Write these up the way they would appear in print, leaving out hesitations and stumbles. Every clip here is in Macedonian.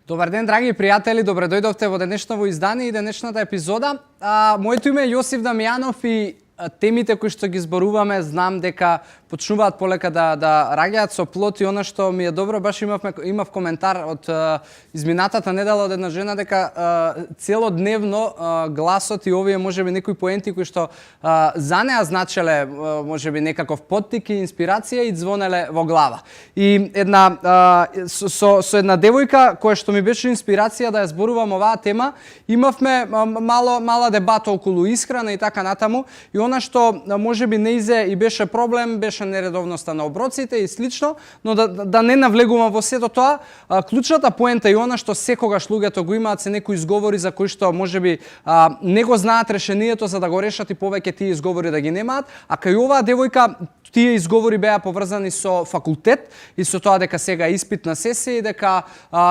Добар ден, драги пријатели, добре дојдовте во денешново издание и денешната епизода. Моето име е Јосиф Дамјанов и темите кои што ги зборуваме, знам дека почнуваат полека да раѓаат со плод, и она што ми е добро, баш имав коментар од изминатата недела од една жена дека целодневно гласот и овие можеби некои поенти кои што за неа значеле можеби некаков поттик и инспирација и звонеле во глава. И со една девојка која што ми беше инспирација да ја зборувам оваа тема, имавме мала дебата околу исхрана и така натаму, и она што можеби не изе и беше проблем, беше нередовноста на оброците и слично, но да не навлегувам во сето тоа, клучната поента и она што секогаш луѓето го имаат се некои изговори за кои што можеби не го знаат решението за да го решат и повеќе тие изговори да ги немаат, а кај оваа девојка тие изговори беа поврзани со факултет и со тоа дека сега е испитна сесија и дека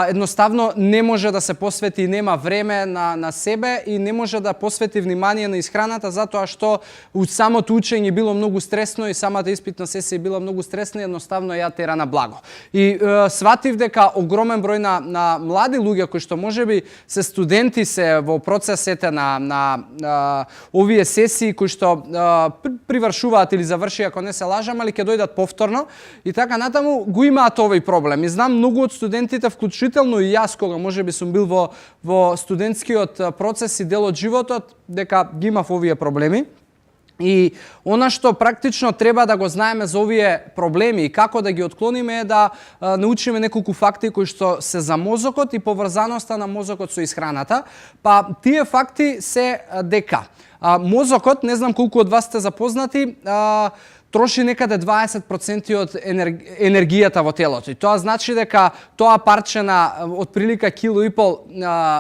едноставно не може да се посвети и нема време на себе и не може да посвети внимание на исхраната затоа што самото учење било многу стресно и самата испитна сесија била многу стресна и едноставно ја тера на благо. И сватив дека огромен број на млади луѓе кои што можеби се студенти се во процесите на овие сесии кои што привршуваат или завршија, ако не се лажам, али ќе дојдат повторно и така натаму го имаат овој проблем. И знам многу од студентите, вклучително и јас кога можеби сум бил во студентскиот процес и дел од животот, дека ги имав овие проблеми. И она што практично треба да го знаеме за овие проблеми и како да ги отклониме е да научиме неколку факти кои што се за мозокот и поврзаноста на мозокот со исхраната. Па тие факти се дека мозокот, не знам колку од вас сте запознати, троши некаде 20% од енергијата во телото. И тоа значи дека тоа парче на отприлика кило и пол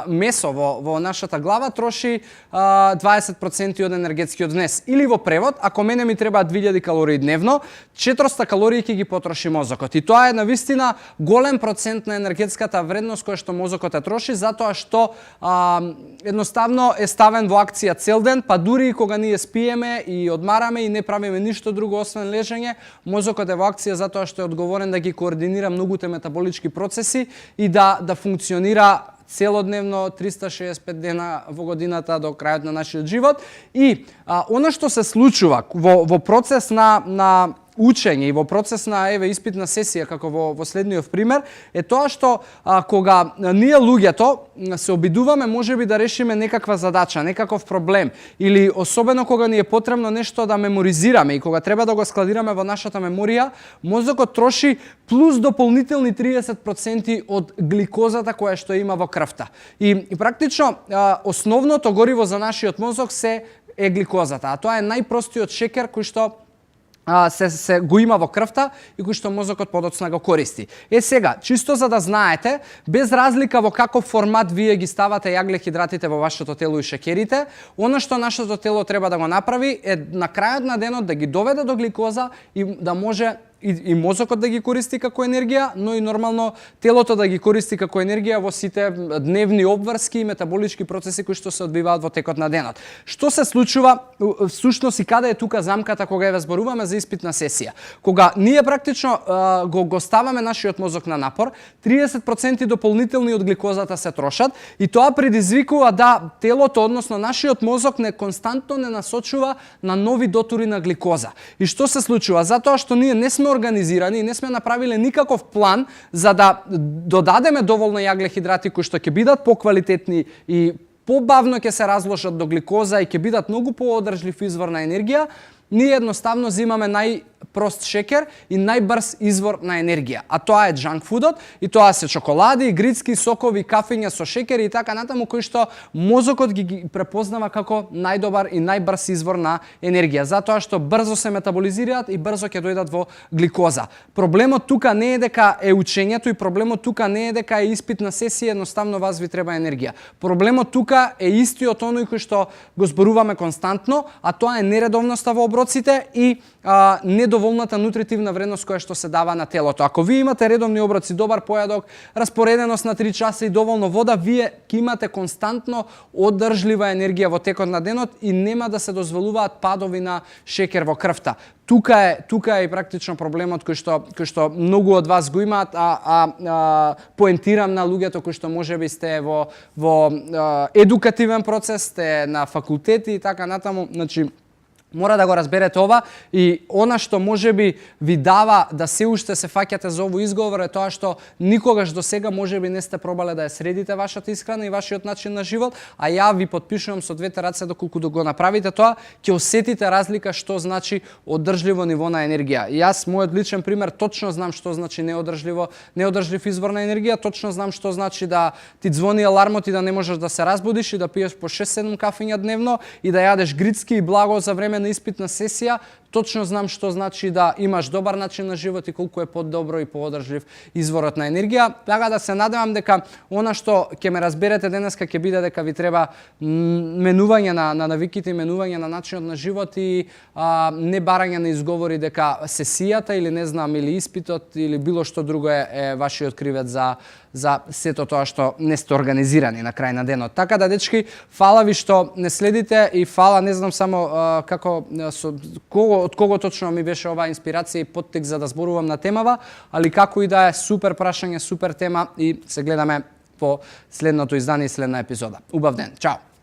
месо во нашата глава троши 20% од енергетскиот внес. Или во превод, ако мене ми требаат 2000 калории дневно, 400 калории ќе ги потроши мозокот. И тоа е навистина голем процент на енергетската вредност која што мозокот ја троши, затоа што едноставно е ставен во акција цел ден, па дури и кога ние спиеме и одмараме и не правиме ништо друго освен лежење, мозокот е во акција затоа што е одговорен да ги координира многуте метаболички процеси и да функционира целодневно 365 дена во годината до крајот на нашиот живот. И она што се случува во процес на учење и во процес на испитна сесија, како во следниот пример, е тоа што кога ние луѓето се обидуваме можеби да решиме некаква задача, некаков проблем, или особено кога ни е потребно нешто да меморизираме и кога треба да го складираме во нашата меморија, мозокот троши плюс дополнителни 30% од гликозата која што има во крвта. И практично основното гориво за нашиот мозок е гликозата, а тоа е најпростиот шекер кој што се го има во крвта и кој што мозокот подоцна го користи. Сега, чисто за да знаете, без разлика во каков формат вие ги ставате јаглехидратите во вашето тело и шекерите, она што нашето тело треба да го направи е на крајот на денот да ги доведе до гликоза и да може и мозокот да ги користи како енергија, но и нормално телото да ги користи како енергија во сите дневни обврски и метаболички процеси кои што се одвиваат во текот на денот. Што се случува всушност и каде е тука замката кога ја зборуваме за испитна сесија? Кога ние практично го ставаме нашиот мозок на напор, 30% дополнителни од гликозата се трошат и тоа предизвикува да телото, односно нашиот мозок константно не насочува на нови дотури на гликоза. И што се случува? Затоа што ние не сме организирани и не сме направиле никаков план за да додадеме доволно јаглехидрати кои што ќе бидат поквалитетни и побавно ќе се разложат до гликоза и ќе бидат многу поодржлив извор на енергија, ние едноставно земаме најпрост шекер и најбрз извор на енергија. А тоа е junk foodот и тоа се чоколади, грицки, сокови, кафења со шекери и така натаму кои што мозокот ги препознава како најдобар и најбрз извор на енергија, затоа што брзо се метаболизираат и брзо ќе дојдат во гликоза. Проблемот тука не е дека е учењето и проблемот тука не е дека е испитна сесија, едноставно вас ви треба енергија. Проблемот тука е истиот оној кој што го зборуваме константно, а тоа е нередовноста во оброците и доволната нутритивна вредност која што се дава на телото. Ако вие имате редовни оброци, добар појадок, распореденост на 3 часа и доволно вода, вие ќе имате константно одржлива енергија во текот на денот и нема да се дозволуваат падови на шекер во крвта. Тука е и практично проблемот кој што многу од вас го имаат, поентирам на луѓето кои што можеби сте во едукативен процес, сте на факултети и така натаму, значи мора да го разберете ова и она што можеби ви дава да се уште се фаќате за овој изговор е тоа што никогаш до сега можеби не сте пробале да ја средите вашата исхрана и вашиот начин на живот, а ја ви потпишувам со двете раце доколку да го направите тоа, ќе осетите разлика што значи одржливо ниво на енергија. Јас мојот личен пример точно знам што значи неодржлив извор на енергија, точно знам што значи да ти ѕвони алармот и да не можеш да се разбудиш и да пиеш по 6-7 кафења дневно и да јадеш грицки и благо за време на испитна сесија. Точно знам што значи да имаш добар начин на живот и колку е подобро и поодржлив изворот на енергија. Така да се надевам дека она што ќе ме разберете денеска ќе биде дека ви треба менување на навиките, менување на начинот на живот и не барање на изговори дека сесијата или не знам или испитот или било што друго е вашиот кривец за сето тоа што не сте организирани на крај на денот. Така да, дечки, фала ви што не следите и фала, не знам само од кого точно ми беше оваа инспирација и поттик за да зборувам на темава, али како и да е, супер прашање, супер тема и се гледаме по следното издание и следна епизода. Убав ден, чао!